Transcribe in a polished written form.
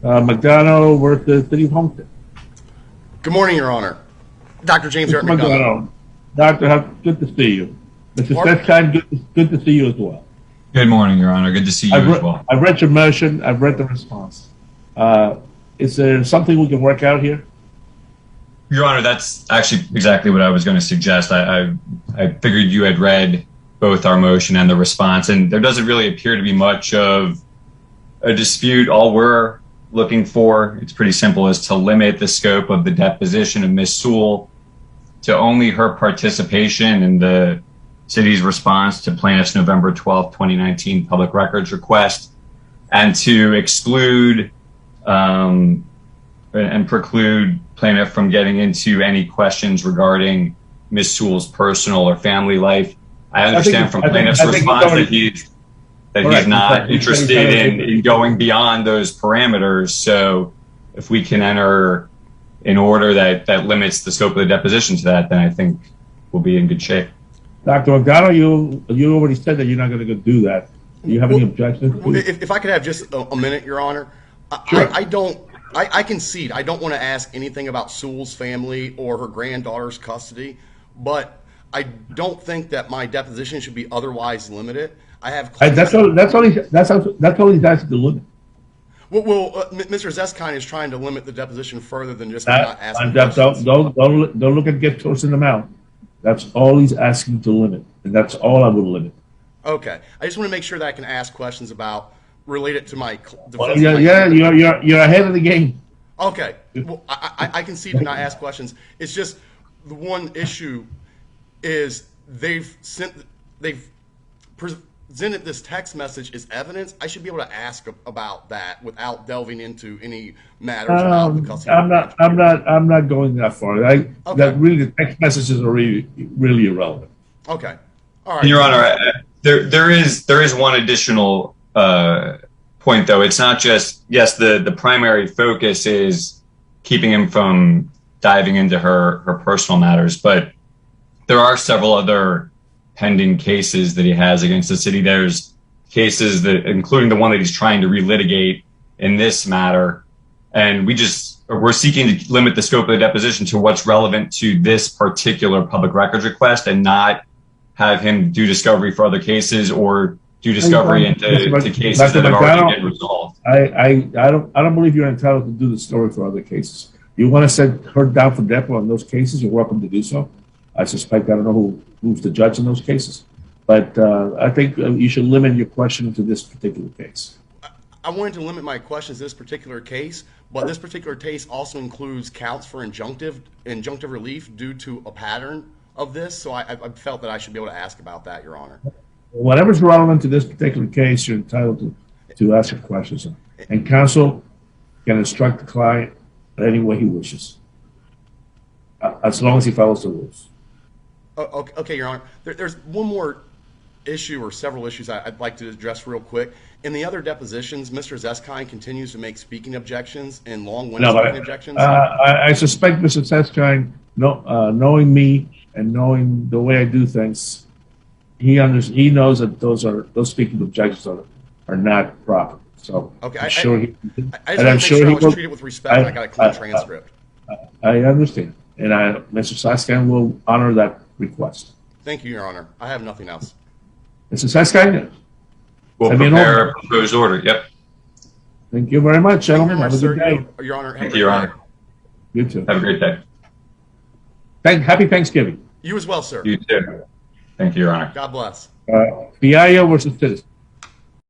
McDonough versus City of Homestead. Good morning, Your Honor. Dr. James Mr. Eric McDonough. McDonough, Doctor, good to see you. Mr. Stetschein, good to see you as well. Good morning, Your Honor. Good to see you as well. I've read your motion. I've read the response. Is there something we can work out here? Your Honor, that's actually exactly what I was going to suggest. I figured you had read both our motion and the response, and there doesn't really appear to be much of a dispute. All we're looking for, it's pretty simple, is to limit the scope of the deposition of Ms. Sewell to only her participation in the city's response to plaintiff's November 12, 2019 public records request, and to exclude and preclude plaintiff from getting into any questions regarding Ms. Sewell's personal or family life. I understand from plaintiff's response that he's not interested in going beyond those parameters. So if we can enter an order that limits the scope of the deposition to that, then I think we'll be in good shape. Dr. McDonough, you already said that you're not going to go do that. Do you have any objections? If I could have just a minute, Your Honor. Sure. I concede. I don't want to ask anything about Sewell's family or her granddaughter's custody, but I don't think that my deposition should be otherwise limited. I have. That's all he's asking to limit. Well, Mr. Zeskine is trying to limit the deposition further than just not asking questions. Don't look at get close in the mouth. That's all he's asking to limit, and that's all I would limit. Okay, I just want to make sure that I can ask questions about related to my defense. Well, you're ahead of the game. Okay, well, I concede to not ask questions. It's just the one issue is they've presented this text message as evidence. I should be able to ask about that without delving into any matters about the custody. I'm not going that far. That really, the text messages are really irrelevant. Okay, all right. Your Honor, there is one additional point, though. It's not just, yes, the primary focus is keeping him from diving into her personal matters, but there are several other pending cases that he has against the city. There's cases that, including the one that he's trying to relitigate in this matter, and we're seeking to limit the scope of the deposition to what's relevant to this particular public records request, and not have him do discovery for other cases or do discovery into cases that have already been resolved. I don't believe you're entitled to do the story for other cases. You want to send her down for depo on those cases, you're welcome to do so. I suspect, I don't know who's the judge in those cases, but I think you should limit your question to this particular case. I wanted to limit my questions to this particular case, but this particular case also includes counts for injunctive relief due to a pattern of this, so I felt that I should be able to ask about that, Your Honor. Whatever's relevant to this particular case, you're entitled to ask your questions. And counsel can instruct the client any way he wishes, as long as he follows the rules. Okay, Your Honor. There's one more issue or several issues I'd like to address real quick. In the other depositions, Mr. Zeskine continues to make speaking objections and long-winded speaking objections. I suspect Mr. Zeskine, knowing me and knowing the way I do things, he knows that those speaking objections are not proper. So okay, I'm sure he. I just want to make sure I was treated with respect. I got a clean transcript. I understand, and Mr. Zeskine will honor that request. Thank you, Your Honor. I have nothing else. Mr. Zeskine, we'll prepare a proposed order. Yep. Thank you very much, gentlemen. Have a good day. Your Honor. Thank you, Your Honor. You too. Have a great day. Happy Thanksgiving. You as well, sir. You too. Thank you, Your Honor. God bless. Fiallo versus Citizen.